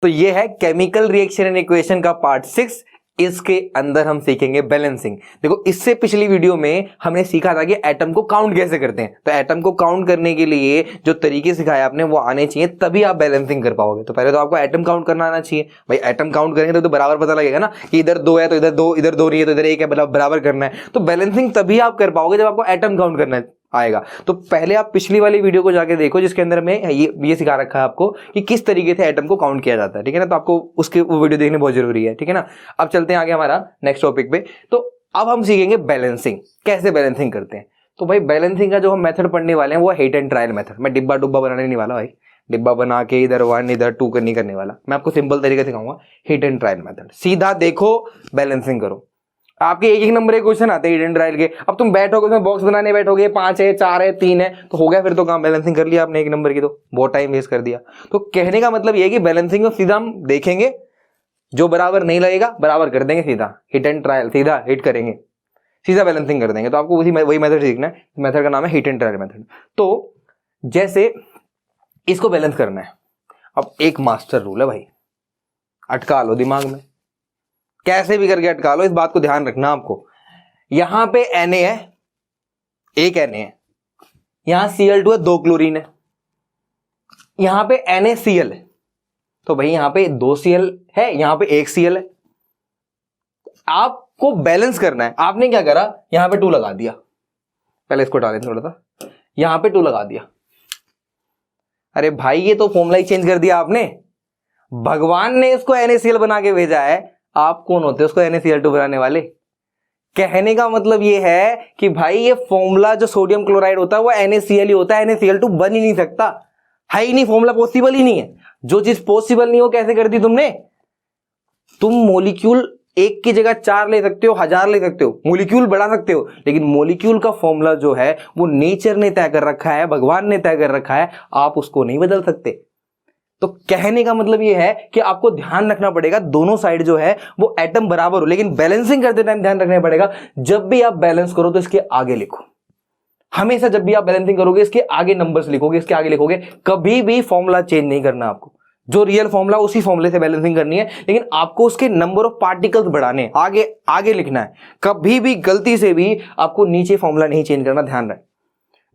तो ये है केमिकल रिएक्शन एंड इक्वेशन का पार्ट 6। इसके अंदर हम सीखेंगे बैलेंसिंग। देखो इससे पिछली वीडियो में हमने सीखा था कि एटम को काउंट कैसे करते हैं। तो एटम को काउंट करने के लिए जो तरीके सिखाए आपने वो आने चाहिए, तभी आप बैलेंसिंग कर पाओगे। तो पहले तो आपको एटम काउंट करना आना चाहिए। भाई एटम काउंट करेंगे तो बराबर पता लगेगा ना कि इधर 2 है तो इधर 2, इधर 2 नहीं है तो इधर 1 है, बराबर करना है। तो बैलेंसिंग तभी आप कर पाओगे जब आपको एटम काउंट करना आएगा। तो पहले आप पिछली वाली वीडियो को जाके देखो जिसके अंदर में ये सिखा रखा है आपको कि किस तरीके से एटम को काउंट किया जाता है, ठीक है ना। तो आपको उसके वो वीडियो देखने बहुत जरूरी है, ठीक है ना। अब चलते हैं आगे हमारा नेक्स्ट टॉपिक पे। तो अब हम सीखेंगे बैलेंसिंग, कैसे बैलेंसिंग करते हैं। तो भाई बैलेंसिंग का जो हम मेथड पढ़ने वाले हैं वो हीट एंड ट्रायल मेथड। मैं डिब्बा डुब्बा बनाने नहीं वाला भाई, डिब्बा बना के इधर 1 इधर 2 नहीं करने वाला। मैं आपको सिंपल तरीका सिखाऊंगा, हीट एंड ट्रायल मेथड। सीधा देखो बैलेंसिंग करो। आपके एक नंबर के क्वेश्चन आते हैं हीट एंड ट्रायल के। अब तुम बैठोगे उसमें बॉक्स बनाने बैठोगे, 5 है 4 है 3 है तो हो गया, फिर तो काम बैलेंसिंग कर लिया आपने एक नंबर की, तो बहुत टाइम वेस्ट कर दिया। तो कहने का मतलब ये है कि बैलेंसिंग में सीधा हम देखेंगे, जो बराबर नहीं लगेगा बराबर कर देंगे, सीधा हिट एंड ट्रायल, सीधा हिट करेंगे, सीधा बैलेंसिंग कर देंगे। तो आपको वही मेथड सीखना है। मेथड का नाम है हिट एंड ट्रायल मेथड। तो जैसे इसको बैलेंस करना है, अब एक मास्टर रूल है भाई, अटका लो दिमाग में, कैसे भी करके अटका लो, इस बात को ध्यान रखना आपको। यहां पे Na है, एक Na है, यहां Cl2 है, 2 क्लोरीन है, यहां पे NaCl है। तो भाई यहां पे 2 Cl है, यहां पे 1 Cl है। आपको बैलेंस करना है। आपने क्या करा, यहां पे 2 लगा दिया, पहले इसको डालें थोड़ा सा, यहां पे 2 लगा दिया। अरे भाई ये तो फॉर्मूला ही चेंज कर दिया आपने। भगवान ने इसको NaCl बना के भेजा है, आप कौन होते हैं उसको NaCl2 बनाने वाले। कहने का मतलब ये है कि भाई ये फॉर्मूला जो सोडियम क्लोराइड होता है वो NaCl ही होता है, NaCl2 बन ही नहीं सकता, है ही नहीं, फॉर्मूला पॉसिबल ही नहीं है। जो चीज पॉसिबल नहीं हो कैसे कर दी तुमने। तुम मॉलिक्यूल 1 की जगह 4 ले सकते हो, 1000 ले सकते हो, मॉलिक्यूल बढ़ा सकते हो, लेकिन मॉलिक्यूल का फॉर्मूला जो है वो नेचर ने तय कर रखा है, भगवान ने तय कर रखा है, आप उसको नहीं बदल सकते। तो कहने का मतलब ये है कि आपको ध्यान रखना पड़ेगा दोनों साइड जो है वो एटम बराबर हो, लेकिन बैलेंसिंग करते टाइम ध्यान रखना पड़ेगा जब भी आप बैलेंस करो तो इसके आगे लिखो। हमेशा जब भी आप बैलेंसिंग करोगे इसके आगे नंबर्स लिखोगे, इसके आगे लिखोगे, कभी भी फॉर्मूला चेंज नहीं करना आपको। जो रियल फॉर्मूला उसी फॉर्मूले से बैलेंसिंग करनी है, लेकिन आपको उसके नंबर ऑफ पार्टिकल्स बढ़ाने, आगे आगे लिखना है। कभी भी गलती से भी आपको नीचे फॉर्मूला नहीं चेंज करना, ध्यान रखें।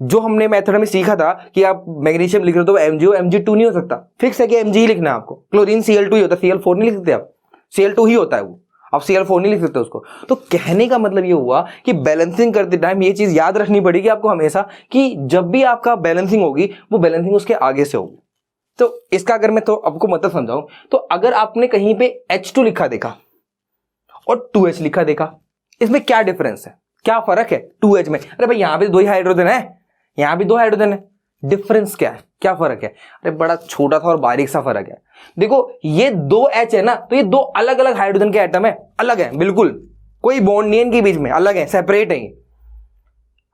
जो हमने मेथड में सीखा था कि आप मैग्नीशियम लिख रहे हो तो Mg2 नहीं हो सकता, फिक्स है कि Mg ही लिखना है आपको। क्लोरीन Cl2 ही होता है, Cl4 नहीं लिख सकते आप, Cl2 ही होता है वो, आप Cl4 नहीं लिख सकते उसको। तो कहने का मतलब ये हुआ कि बैलेंसिंग करते टाइम ये चीज याद रखनी पड़ेगी आपको हमेशा कि जब भी आपका बैलेंसिंग होगी वो बैलेंसिंग उसके आगे से होगी। तो इसका अगर मैं तो आपको मतलब समझाऊं तो अगर आपने कहीं पे H2 लिखा देखा और 2H लिखा देखा, इसमें क्या डिफरेंस है, क्या फर्क है 2H में। अरे भाई यहां पे 2 ही हाइड्रोजन है, यहां भी 2 हाइड्रोजन है, डिफरेंस क्या है, क्या फर्क है। अरे बड़ा छोटा सा और बारीक सा फर्क है। देखो ये 2H है ना, तो ये 2 अलग अलग हाइड्रोजन के एटम है, अलग है बिल्कुल, कोई बॉन्ड नहीं है इनके बीच में, अलग है, सेपरेट है।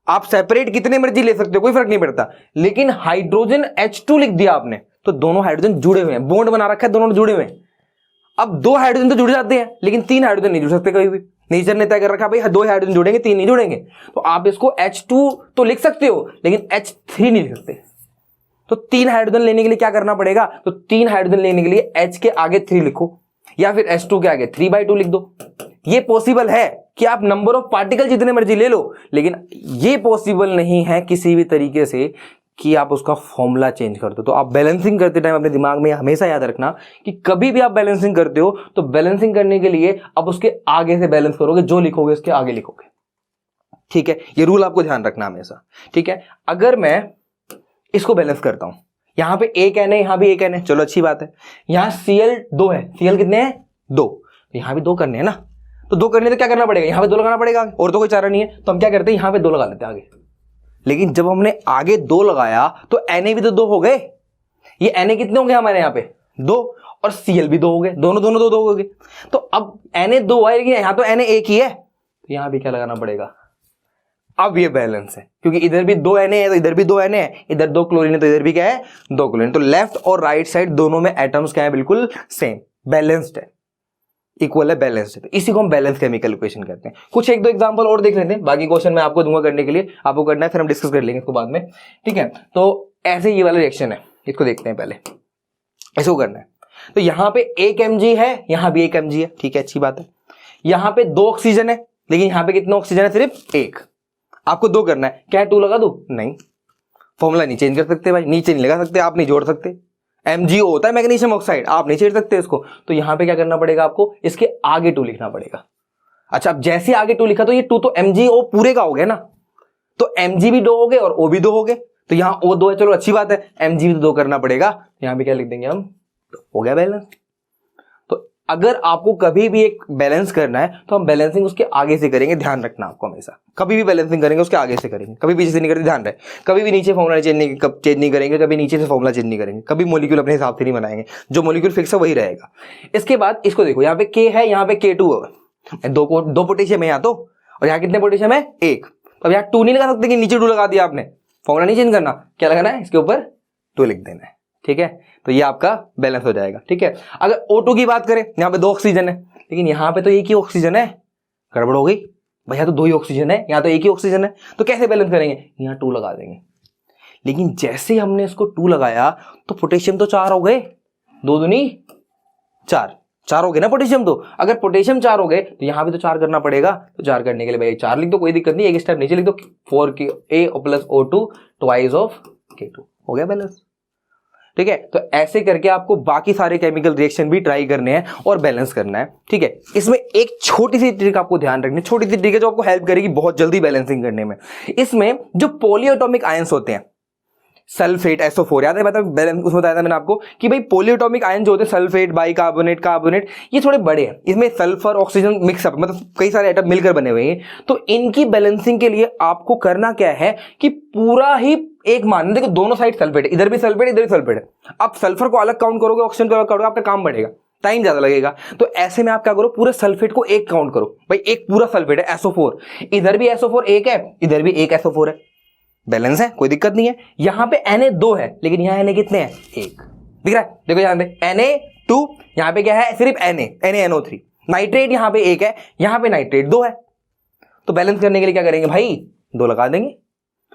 आप सेपरेट कितने मर्जी ले सकते हो, कोई फर्क नहीं पड़ता, लेकिन हाइड्रोजन H2 लिख दिया आपने तो दोनों हाइड्रोजन जुड़े हुए हैं, बॉन्ड बना रखा है, दोनों जुड़े हुए हैं। अब 2 हाइड्रोजन तो जुड़ जाते हैं, लेकिन 3 हाइड्रोजन नहीं जुड़ सकते कभी भी। नेचर ने तय कर रखा भाई 2 हाइड्रोजन जुड़ेंगे, 3 नहीं जुड़ेंगे। तो आप इसको H2 तो लिख सकते हो लेकिन H3 नहीं लिख सकते। तो 3 हाइड्रोजन लेने के लिए क्या करना पड़ेगा, तो 3 हाइड्रोजन लेने के लिए H के आगे 3 लिखो या फिर H2 के आगे 3/2 लिख दो। ये पॉसिबल है कि आप नंबर ऑफ पार्टिकल जितने मर्जी ले लो, लेकिन ये पॉसिबल नहीं है किसी भी तरीके से कि आप उसका फॉर्मूला चेंज कर दो। तो आप बैलेंसिंग करते टाइम अपने दिमाग में हमेशा याद रखना कि कभी भी आप बैलेंसिंग करते हो तो बैलेंसिंग करने के लिए आप उसके आगे से बैलेंस करोगे, जो लिखोगे उसके आगे लिखोगे, ठीक है। ये रूल आपको ध्यान रखना हमेशा, ठीक है। अगर मैं इसको बैलेंस करता हूं, यहां पे एक Na, यहां भी एक Na, चलो अच्छी बात है। यहां Cl2 है, Cl कितने हैं 2, तो यहां भी 2 करने हैं ना, तो 2 करने तो क्या करना पड़ेगा, यहां पे 2 लगाना पड़ेगा, और तो कोई चारा नहीं है। तो हम क्या करते हैं, यहां पे 2 लगा लेते हैं आगे। लेकिन जब हमने आगे 2 लगाया तो Na भी तो 2 हो गए, ये Na कितने होंगे हमारे यहाँ पे 2, और Cl भी 2 हो गए, दोनों 2 हो गए। तो अब Na 2 है लेकिन यहाँ तो Na 1 ही है, तो यहाँ भी क्या लगाना पड़ेगा। अब ये बैलेंस है क्योंकि इधर भी 2 Na है तो इधर भी 2 Na है, इधर 2 क्लोरीन है तो इधर भी क्या है 2 क्लोरीन। तो लेफ्ट और राइट साइड दोनों में एटम्स क्या है, बिल्कुल सेम, बैलेंस्ड है, इक्वल है, बैलेंस्ड है। तो इसी को हम बैलेंस केमिकल इक्वेशन कहते हैं। कुछ 1-2 एग्जांपल और देख लेते हैं, बाकी क्वेश्चन मैं आपको दूंगा करने के लिए, आपको करना है, फिर हम डिस्कस कर लेंगे इसको बाद में, ठीक है। तो ऐसे ये वाला रिएक्शन है, इसको देखते हैं पहले, इसको करना है। तो यहाँ पे 1 mg है, यहाँ भी 1 mg है, ठीक है, अच्छी बात है। यहाँ पे 2 ऑक्सीजन है, लेकिन यहाँ पे कितना ऑक्सीजन है? सिर्फ 1। आपको 2 करना है, क्या 2 लगा दो? नहीं, फॉर्मूला नहीं चेंज कर सकते भाई, नीचे नहीं लगा सकते, आप नहीं जोड़ सकते। MgO होता है मैग्नीशियम ऑक्साइड, आप नहीं छेड़ सकते इसको। तो यहाँ पे क्या करना पड़ेगा आपको? इसके आगे 2 लिखना पड़ेगा। अच्छा, अब जैसे आगे 2 लिखा तो ये 2 तो MgO पूरे का हो गया ना, तो Mg भी 2 हो गए और O भी 2 हो गए, तो यहाँ O 2 है, चलो अच्छी बात है, Mg भी 2 करना पड़ेगा। यहाँ पे क्या लिख देंगे हम? हो गया बैलेंस। तो अगर आपको कभी भी एक बैलेंस करना है तो हम बैलेंसिंग उसके आगे से करेंगे, ध्यान रखना आपको हमेशा। कभी भी बैलेंसिंग करेंगे उसके आगे से करेंगे, कभी पीछे से नहीं करेंगे, ध्यान रहे। कभी भी नीचे फॉर्मूला चेंज नहीं करेंगे, कभी नीचे से फॉर्मूला चेंज नहीं करेंगे, कभी मॉलिक्यूल अपने हिसाब से नहीं बनाएंगे, जो मॉलिक्यूल फिक्स है वही रहेगा। इसके बाद इसको देखो, यहाँ पे K है, यहाँ पे K2 है, 2 पोटेशियम है यहाँ तो, और यहाँ कितने पोटेशियम है? 1। अब यहाँ 2 नहीं लगा सकते कि नीचे 2 लगा दिया आपने, फॉर्मूला नहीं चेंज करना, क्या लगाना है? इसके ऊपर 2 लिख देना है, ठीक है। तो ये आपका बैलेंस हो जाएगा, ठीक है। अगर O2 की बात करें, यहाँ पे 2 ऑक्सीजन है, लेकिन यहाँ पे तो 1 ही ऑक्सीजन है, गड़बड़ हो गई भैया, तो 2 ही ऑक्सीजन है, यहाँ तो 1 ही ऑक्सीजन है, तो कैसे बैलेंस करेंगे? यहाँ 2 लगा देंगे। लेकिन जैसे हमने इसको 2 लगाया तो पोटेशियम तो 4 हो गए, 2 दूनी 4 हो गए ना पोटेशियम। तो अगर पोटेशियम 4 हो गए तो यहाँ भी तो 4 करना पड़ेगा, तो 4 करने के लिए भाई 4 लिख दो, कोई दिक्कत नहीं, एक स्टेप नीचे लिख दो, 4A plus O2 twice of K2, हो गया बैलेंस, ठीक है। तो ऐसे करके आपको बाकी सारे केमिकल रिएक्शन भी ट्राई करने हैं और बैलेंस करना है, ठीक है। इसमें एक छोटी सी ट्रिक आपको ध्यान रखनी है, छोटी सी ट्रिक है जो आपको हेल्प करेगी बहुत जल्दी बैलेंसिंग करने में। इसमें जो पॉलीएटॉमिक आयंस होते हैं, सल्फेट, SO4, याद है मतलब बैलेंस उसमें बताया था मैंने आपको कि भाई पॉलीएटॉमिक आयन जो होते हैं, सल्फेट, बाइकार्बोनेट, कार्बोनेट, ये थोड़े बड़े हैं, इसमें सल्फर ऑक्सीजन मिक्सअप, मतलब कई सारे एटम मिलकर बने हुए हैं। तो इनकी बैलेंसिंग के लिए आपको करना क्या है कि पूरा ही एक मान, देखो दोनों साइड सल्फेट है, इधर भी सल्फेट इधर भी सल्फेट है। आप सल्फर को अलग काउंट करोगे, ऑक्सीजन को अलग करोगे, आपका काम बढ़ेगा, टाइम ज्यादा लगेगा। तो ऐसे में आप क्या करो, पूरे सल्फेट को एक काउंट करो, भाई एक पूरा सल्फेट है SO4, इधर भी SO4 एक है, इधर भी एक SO4 है, बैलेंस है, कोई दिक्कत नहीं है। यहां पे Na2 है, लेकिन यहां Na कितने हैं? 1, दिख रहा है, देखो यहां पे Na2, यहां पे क्या है? सिर्फ NaNO3। नाइट्रेट यहां पे 1 है, यहां पे नाइट्रेट 2 है, तो बैलेंस करने के लिए क्या करेंगे भाई? 2 लगा देंगे,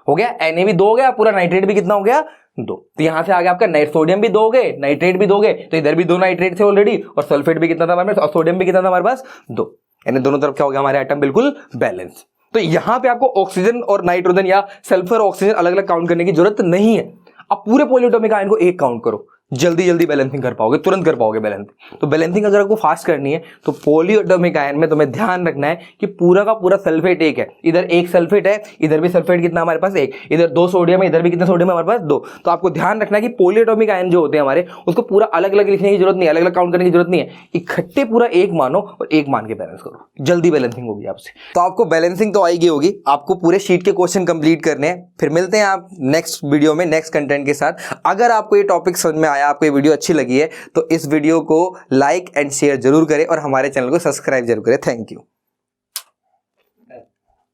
हो गया। Na भी 2 हो गया, पूरा नाइट्रेट भी कितना हो गया? 2। तो यहां से आगे आपका सोडियम भी 2 हो गए, नाइट्रेट भी 2 हो गए, तो इधर भी 2 नाइट्रेट थे ऑलरेडी, और सल्फेट भी कितना था हमारे पास, और सोडियम भी कितना था हमारे पास? 2। यानी दोनों तरफ क्या हो गया हमारे आइटम? बिल्कुल बैलेंस। तो यहां पे आपको ऑक्सीजन और नाइट्रोजन या सल्फर ऑक्सीजन अलग अलग काउंट करने की जरूरत नहीं है, आप पूरे पॉलीएटॉमिक आयन को एक काउंट करो, जल्दी जल्दी बैलेंसिंग कर पाओगे, तुरंत कर पाओगे बैलेंसिंग। तो बैलेंसिंग अगर आपको फास्ट करनी है तो पॉलीएटॉमिक आयन में तुम्हें ध्यान रखना है कि पूरा का पूरा सल्फेट 1 है, इधर 1 सल्फेट है, इधर भी सल्फेट कितना हमारे पास? 1, इधर 2 सोडियम है, इधर भी कितना सोडियम है हमारे पास? 2। तो आपको ध्यान रखना है कि पॉलीएटॉमिक आयन जो होते हैं हमारे, उसको पूरा अलग अलग लिखने की जरूरत नहीं है, अलग अलग काउंट करने की जरूरत नहीं है, इकट्ठे पूरा एक मानो और एक मान के बैलेंस करो, जल्दी बैलेंसिंग होगी आपसे। तो आपको बैलेंसिंग तो आई गई होगी, आपको पूरे शीट के क्वेश्चन कंप्लीट करने हैं। फिर मिलते हैं आप नेक्स्ट वीडियो में नेक्स्ट कंटेंट के साथ। अगर आपको ये टॉपिक समझ में आया, आपको ये वीडियो अच्छी लगी है, तो इस वीडियो को लाइक एंड शेयर जरूर करें और हमारे चैनल को सब्सक्राइब जरूर करें। Thank you.